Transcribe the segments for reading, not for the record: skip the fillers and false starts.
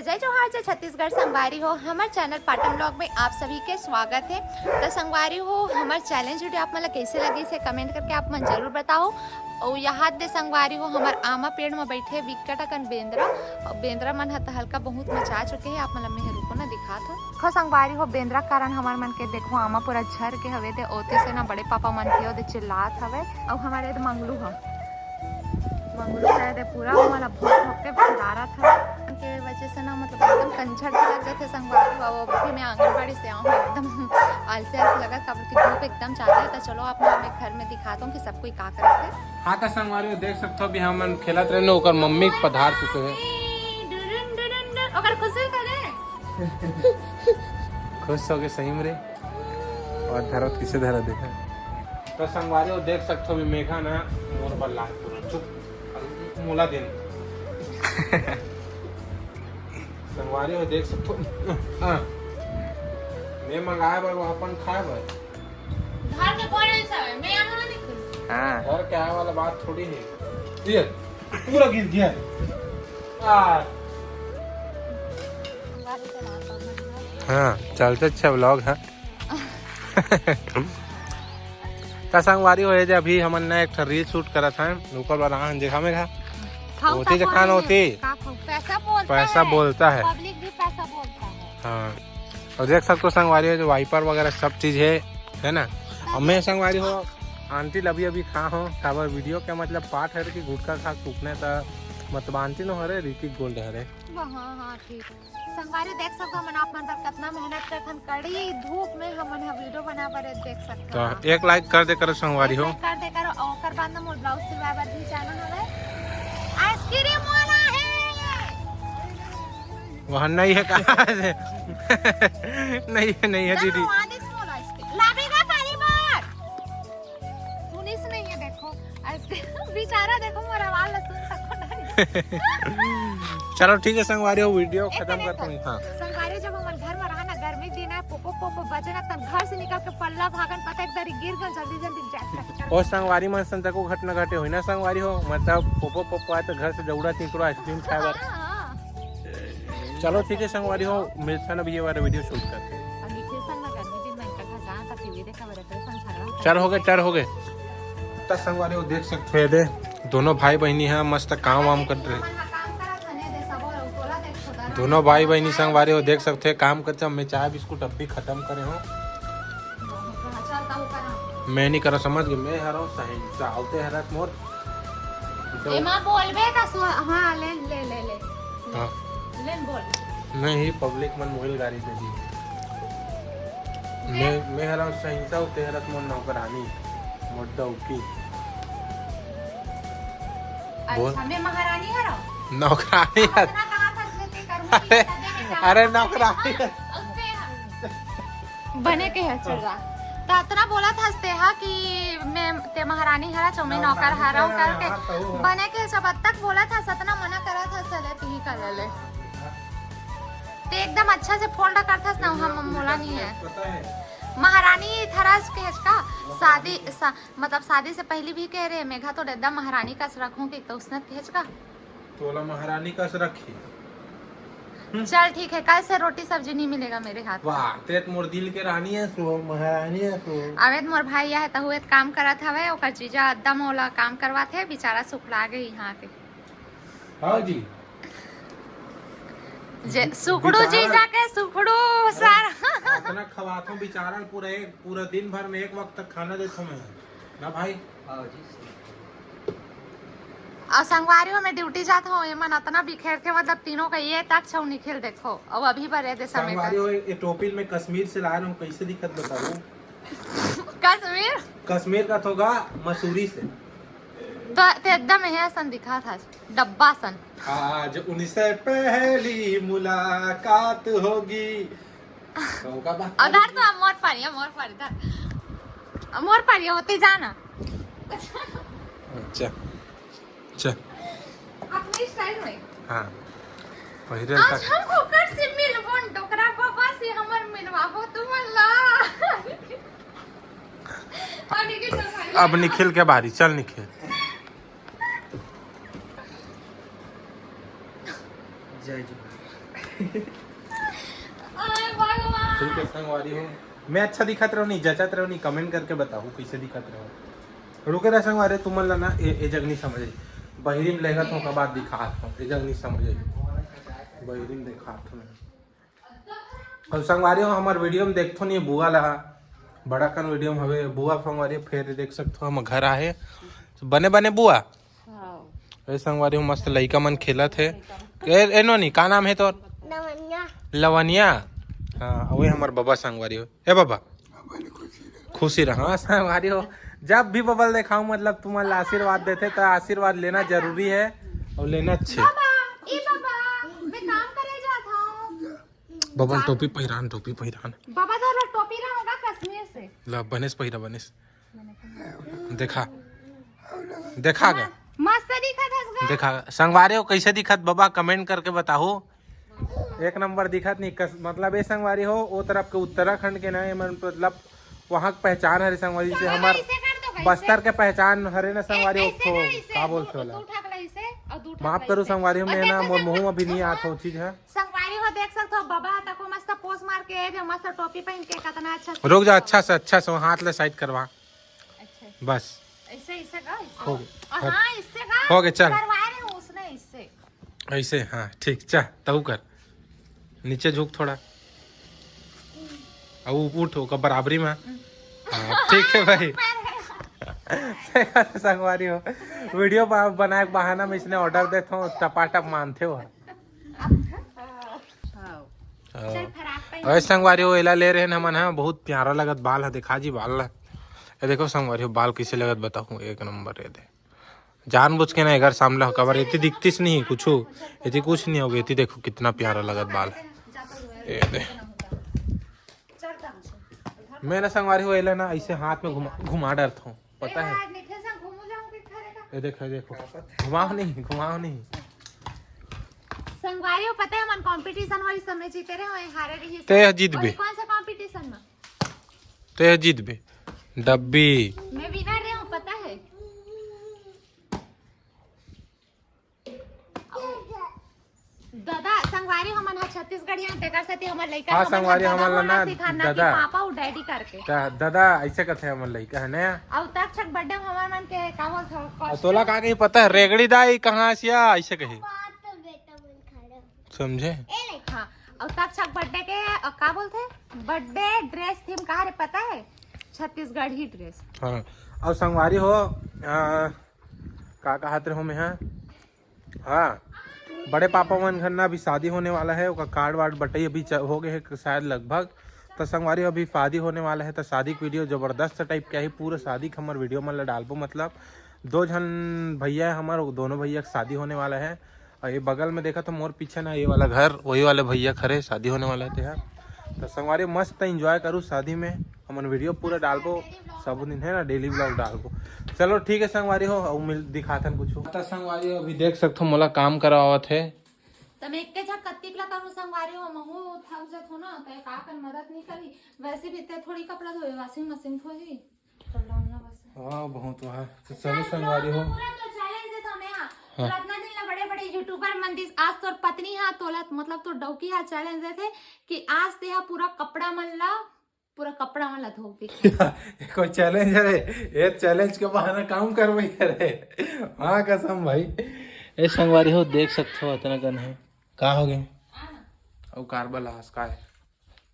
जय जोहार जय छत्तीसगढ़। संगवारी हो हमारे चैनल पाटन ब्लॉग में आप सभी के स्वागत है। तो संगवारी हो हमारे चैलेंज वीडियो आप मतलब कैसे लगी से कमेंट करके आप मन जरूर बताओ। और यहाँ दे संगवारी हो हमारे आमा पेड़ में बैठे विकट अकन बेंद्रा मन हत हल्का बहुत मचा चुके हैं। आप मतलब मेहरू को ना दिखा खो संगवारी हो बेंद्रा कारण हमारे मन के देखो आमा पूरा झर के हवे दे ओते से ना बड़े पापा मन के ओदे चिल्लात हवे। और हमारे मंगलू है दे पूरा मतलब भोग के फिरारत है के वजह से ना मतलब एकदम कंझर लग गए थे संगवारी। वो भी मैं आंगनबाड़ी से आऊँ एकदम आलसे लगा कब की धूप एकदम चाहते है। तो चलो आप मैं घर में दिखाता हूँ कि सब कोई का करते हैं। हाँ तो संगवारी देख सकते हो भी हम खेलत रहे ओकर मम्मी पधार चुके हैं। खुश हो गए सही में रे और धरत किसे धरा देखा। तो संगवारी देख सकते हो भी मेघा ना मोर पर लाल पूरा चुप मोला दिन संगवारी हो देख सकते हो मैं मंगाए बर अपन खाए बर घर के कौन ऐसा है मैं यहां नहीं निकल। हां घर के आए वाला बात थोड़ी है ये पूरा गिर गया हाँ चलते अच्छा व्लॉग है। संगवारी हो जे अभी हमन ने एक रील शूट करा था ऊपर वाला देखा में होती जखान होती पैसा बोलता है पब्लिक भी पैसा बोलता है। हाँ और देख सकते हो संगवारी हो जो वाइपर वगैरह सब चीज है ना। और मैं संगवारी हो आंटी अभी खा हो खबर वीडियो के मतलब पाठ है कि गुटखा खा टूकने का मतलब आंटी नो हरे ऋतिक गोल्ड हरे। हाँ ठीक संगवारी देख सकते हो आप मन पर कितना मेहनत करथन कड़ी धूप में हमन वीडियो बना पर देख सकते हो। तो एक लाइक कर दे करो संगवारी हो कर दे करो और ओकर बाद ना मोर ब्लाउज सिलवाए बर भी चैनल हवे आइसक्रीम वाला है वहाँ नहीं है कहाँ से नहीं है दीदी लावेगा पहली बार सुनिस नहीं है देखो आइसक्रीम बेचारा देखो मोर आवाज सुन तक चलो ठीक है संगवारी हो वीडियो खत्म करते हैं। हाँ संगवारी जब हम घर में रहा ना गर्मी दिन है पोपो बजे ना तब घर से निकल के पल्ला भागन पता एक बारी गिर गन जल्दी जाए और संगवारी मन संता को घटना घटे हुई ना संगवारी हो मतलब पोपो आए तो घर से दौड़ा तीन आइसक्रीम खाए बार। चलो ठीक है संगवारी हो मिलता ना ये वाला वीडियो शूट करते हैं। चल हो गए तो संगवारी हो देख सकते हैं दे दोनों भाई बहनी है मस्त काम वाम कर रहे दोनों भाई बहनी संगवारी हो देख सकते हैं काम करते। मैं चाय बिस्कुट अब भी खत्म करे हो मैं नहीं करा समझ गए मैं हरा साहते हरा मोर बोलबे का हां ले हां लेन बोल नहीं पब्लिक मन मोबाइल गाड़ी दे दी मैं हरा सहिंसा होते हरा मोर नौकरानी मोटा उकी अच्छा मैं महारानी हरा नौकरानी अरे नौकरानी बने के है चल रहा तो इतना बोला था स्तेहा कि मैं ते महारानी हरा चो मैं नौकर हरा हूं करके बने के सब तक बोला था सतना मना करा था चले तू ही कर ले ते एकदम अच्छा से फोल्ड करता ना हम मोला नहीं है महारानी थराज के का शादी मतलब शादी से पहले भी कह रहे मेघा तो एकदम महारानी का रखूंगी तो उसने कह का तोला महारानी का रखी चल ठीक है कल से रोटी सब्जी नहीं मिलेगा मेरे हाथ। वाह तेरे मोर दिल के रानी है सो महारानी है सो अवेद मोर भाई है तो हुए काम करत हवे ओकर जीजा एकदम ओला काम करवात है बेचारा सुखला गए यहाँ के। हां जी जे सुखड़ू जीजा के सुखड़ू सारा इतना खवाता हूं बेचारा पूरा दिन भर में एक वक्त तक खाना देता मैं ना भाई। हां जी और संगवारियों में ड्यूटी जाता हूँ मन इतना बिखेर के मतलब तीनों का ये तक छौ निखिल देखो अब अभी भरे दे समय संगवारियों ये टोपी में कश्मीर से लाया हूँ कैसे दिखत बताओ कश्मीर का होगा मसूरी से तो एकदम है सन दिखा था डब्बा सन आज उनसे पहली मुलाकात होगी अधर तो मोर पारी होते जाना अच्छा अपनी स्टाइल में हां पहिरे आज हम होकर से मिलबो डोकरा बाबा से हमर मिलवाबो तुम अल्लाह अब निखिल के बारी चल निखिल जय जोहार। ठीक है संगवारी हो, मैं अच्छा दिखत रहो नहीं, जचत रहो नहीं, कमेंट करके बताओ कैसे दिखत रहो। रुके रह संगवारी, तुम मन ना ए जग नहीं समझे, बहिरीम लेगत हो का बात दिखात हो, ए जग नहीं समझे, बहिरीम दिखात हो। और संगवारी हो हमार वीडियो में देखथो नहीं बुआ ला, बड़ा कन वीडियो में हवे बुआ संगवारी फिर देख सकते हो, हम घर आए बने बने बुआ ए संगवारी हो, मस्त लइका मन खेलत है। ए नोनी का नाम है तोर? लवनिया। हाँ वही हमार बाबा संगवारी हो। ए बाबा खुशी रहा। हाँ संगवारी हो, जब भी बबल देखाऊं मतलब तुम्हारे आशीर्वाद देते तो आशीर्वाद लेना जरूरी है और लेना अच्छे। बबल टोपी पहिरान, टोपी पहिरान। बाबा तो टोपी रहा कश्मीर से। ला बनेस पहिरा बनेस। देखा देखा गया मस्त दिखत। देखा संगवारी हो कैसे दिखत बाबा, कमेंट करके बताओ। एक नंबर दिखत नहीं मतलब ये संगवारी हो वो तरफ के उत्तराखंड के ना मतलब वहाँ की पहचान है संगवारी से, हमार बस्तर के पहचान हरे ना संगवारी हो। क्या बोलते हो माफ करो संगवारी में ना मुँह अभी नहीं आता चीज है। संगवारी हो देख सकते हो बाबा तक मस्त पोज मार के मस्त टोपी पहन के कितना अच्छा। रुक जा, अच्छा से हाथ ले साइड करवा। अच्छा बस ऐसे का हो गया। हाँ इससे का हो गया, चल करवाए रहे उसने इससे ऐसे। हाँ ठीक, चल तू कर, नीचे झुक थोड़ा, अब उठ का बराबरी में। ठीक है भाई। संगवारी हो वीडियो बनाए बहाना में इसने ऑर्डर देता हूँ, टपाटप मानते हो। संगवारी हो एला ले रहे हमन, है बहुत प्यारा लगत बाल है, दिखा जी बाल ला। ये देखो संगवारी हो बाल कैसे लगत बताऊँ, एक नंबर। ये दे जानबूझ के ना घर सामने हो कबर, इतनी दिखतीस नहीं कुछ, इतनी कुछ नहीं होगी, इतनी देखो कितना प्यारा लगत बाल है। ये दे मैं ना संगवारी हो एला ना ऐसे हाथ में घुमा डरता हूँ, पता है। ये देखो देखो, घुमाओ नहीं संगवारी हो पता है मन कंपटीशन वाली समय जीते रहे हारे रही ते जीत बे। कौन सा कंपटीशन में ते जीत बे डब्बी, मैं विनर रही हूँ पता है। दादा संगवारी हमन छत्तीसगढ़ यहाँ देखा सती हमर लइका। हाँ संगवारी हमन ना दादा पापा और डैडी करके दादा ऐसे कहते हमन लइका है ना। अब तक छक बर्थडे हमर मन के का बोल तोला का कहीं पता है रेगड़ी दाई कहाँ से ऐसे कही समझे। हाँ और तक छक बर्थडे के का बोलते बर्थडे ड्रेस थीम कहा रे पता है, छत्तीसगढ़ ही ड्रेस। हाँ और संगवारी हो का कहते हो मैं। हाँ बड़े पापा मन घर ना अभी शादी होने वाला है, उसका कार्ड वार्ड बटाई अभी हो गए है शायद लगभग। तो संगवारी अभी शादी होने वाला है, तो शादी की वीडियो जबरदस्त टाइप क्या है, पूरा शादी का हमारे वीडियो में डालबो। मतलब 2 जन भैया है हमारे, दोनों भैया की शादी होने वाला है। और ये बगल में देखा तो मोर पीछे ना ये वाला घर वही वाले भैया खड़े शादी होने वाला थे। तो संगवारी मस्त एंजॉय करूँ शादी में, हमन वीडियो पूरा डालबो सब दिन है ना, डेली ब्लॉग डालबो। चलो ठीक है संगवारी हो, और मिल दिखाथन कुछ। संगवारी हो अभी देख सकते हो मोला काम करावत है, तब एक के झक कत्तिक ला करू संगवारी हो महू थक जत हो ना तो का कर मदद नहीं करी, वैसे भी ते थोड़ी कपड़ा धोए वाशिंग मशीन थोड़ी तो डालना बस। हां बहुत है। तो चलो संगवारी हो पूरा तो चैलेंज दे तो मैं रत्ना दिन ला बड़े यूट्यूबर मंदिर आज तोर पत्नी हा तोलत मतलब तो डौकी हा चैलेंज देथे कि आज ते हा पूरा कपड़ा मन ला धो के। कोई चैलेंज है ये, चैलेंज के बहाने काम करवाई करे। हाँ कसम भाई। ए संगवारी हो देख सकते हो इतना गन है का हो गए और कार्बल हास का है।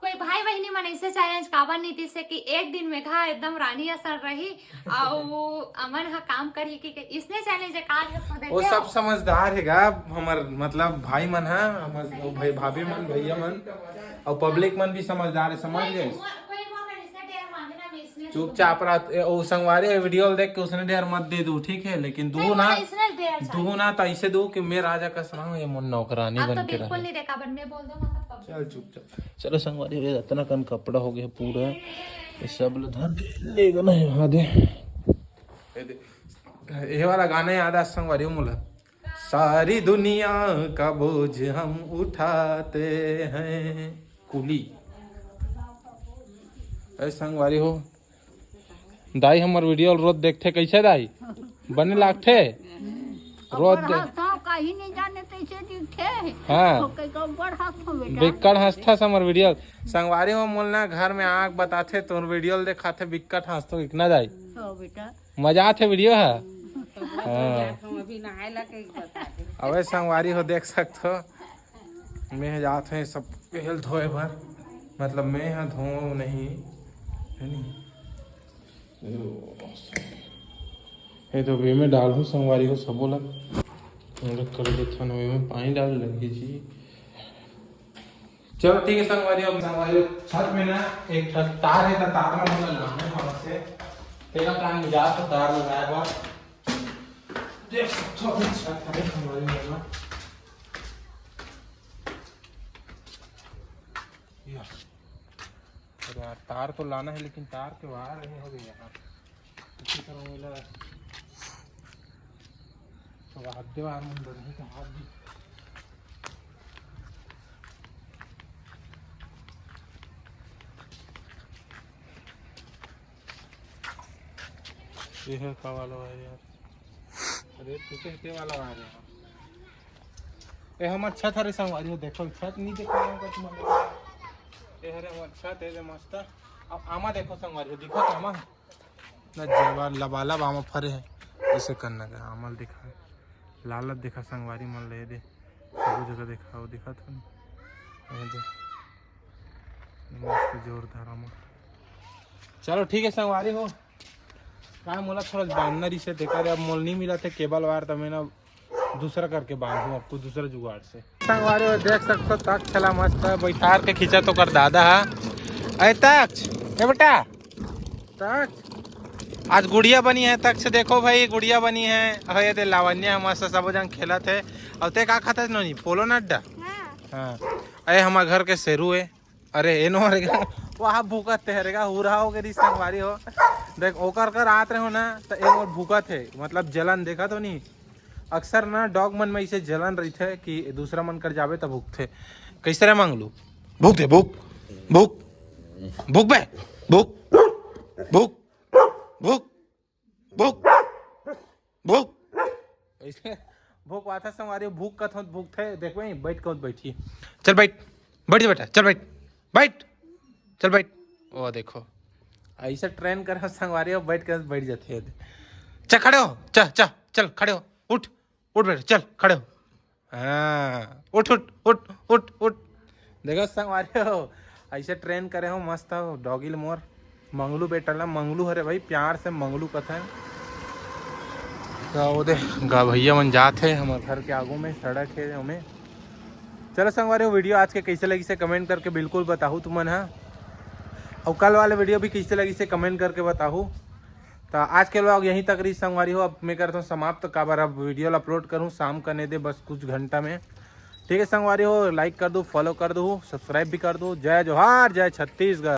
कोई भाई बहनी मन ऐसे चैलेंज काबर नीति से कि एक दिन में घा एकदम रानी असर रही और अमन हा काम करी कि इसने चैलेंज है वो सब समझदार हैगा हमार मतलब भाई मन है, हमार भाई भाभी मन भैया मन और पब्लिक मन भी समझदार है, समझ गए। चुपचाप रहा वो संगवारी वीडियो देख के उसने ढेर मत दे दू ठीक है, लेकिन दू ना तो ऐसे दू कि मैं राजा का सलाम ये मन नौकरानी बन के रहा। चल चुपचाप चलो संगवारी इतना कन कपड़ा हो गया पूरा, ये सब धर के ले गना है वहां दे। ये वाला गाना याद है संगवारी मुला, सारी दुनिया का बोझ हम उठाते हैं कुली। संगवारी हो दाई हमार वीडियो रोज देखते कैसे दाई बने लागते रोज कहीं नहीं जाने थे कैसे दिखे हाँ। तो कैसे बड़ हाथ हो बेटा बिक्कट हंसता समर वीडियो संगवारी हो मोलना घर में आग बताते तो वीडियो दिखाते बिक्कट हंसतो इतना जाए हो बेटा मजा आते वीडियो है अभी नहाए ला के बता दे अबे संगवारी हो देख सकते हो मैं जाते हैं सब पहल धोए भर मतलब मैं यहाँ धो नहीं है नहीं ये तो वे में डाल हूँ संगवारी हो सब बोला कर देता वे में पानी डाल लगी जी चलो ठीक है संगवारी अब संगवारी छत में ना एक तार है तो तार में मतलब लाने वाला से तेरा काम जा तो तार लगाया हुआ देख सकते हो अपनी छत है संगवारी में यार तार तो लाना है लेकिन तार के वायर नहीं हो गई यार इसी तरह मिला तो हाथ दे वायर में नहीं का हाथ दी ये है का वाला वायर यार अरे तू के वाला वायर है ये हमार छत हरे संगवारी हो देखो छत नहीं देख रहा होगा तुम्हारे ये हरे हमार छत है जो मस्त अब आमा देखो संगवारी हो दिखो तो आमा ना जवार लबालब आमा फरे है ऐसे करना का आमल दिखा लालत दिखा संगवारी मन ले दे सब जगह देखा वो दिखा था ये दे मस्त जोरदार आमा चलो ठीक है संगवारी हो का मोला थोड़ा बांधना से देखा अब मोल नहीं मिला थे केबल वायर तो मैं ना दूसरा करके बांधूं आपको दूसरा जुगाड़ से संगवारी हो देख सकते हो तक चला मस्त है बैठार के खींचा तो कर दादा है अरे तक्ष ए बेटा तक्ष आज गुड़िया बनी है तक्ष देखो भाई गुड़िया बनी है अरे दे लावण्य मस्त सब जन खेला थे और ते का खाता नहीं पोलो ना अड्डा हाँ अरे हमारे घर के शेरू है अरे ए नो रहेगा वहाँ भूकत रहेगा हुरा हो गई संगवारी हो देख ओकर कर आत रहे हो ना तो एक और भूकत है मतलब जलन देखा तो नहीं अक्सर ना डॉग मन में ऐसे जलन रही थे कि दूसरा मन कर जावे तब भूखते कैसे रे मांग लू भूख दे भूख भूख भूख बे भूख भूख भूख भूख भूख ऐसे भूख आता संगवारी भूख कथ भूख थे देख भाई बैठ कर बैठिए चल बैठ बैठ बेटा चल बैठ बैठ चल बैठ ओ देखो ऐसे ट्रेन कर संगवारी बैठ कर बैठ जाते हैं चल खड़े हो चल चल खड़े हो उठ उठ बेटा चल खड़े हो हाँ उठ उठ उठ उठ उठ देखो संगवारी हो ऐसे ट्रेन करे हो मस्त हो डॉगिल मोर मंगलू बेटा ला मंगलू हरे भाई प्यार से मंगलू कथा है तो दे गा भैया मन जात है हमारे घर के आगू में सड़क है हमें चलो संगवारी हो वीडियो आज के कैसे लगी से कमेंट करके बिल्कुल बताओ तुमन हाँ और कल वाले वीडियो भी कैसे लगी से कमेंट करके बताओ तो आज के व्लॉग यहीं तक रही संगवारी हो अब मैं करता हूँ समाप्त का बार अब वीडियो अपलोड करूँ शाम करने दे बस कुछ घंटा में ठीक है संगवारी हो लाइक कर दो फॉलो कर दो सब्सक्राइब भी कर दो जय जोहार जय छत्तीसगढ़।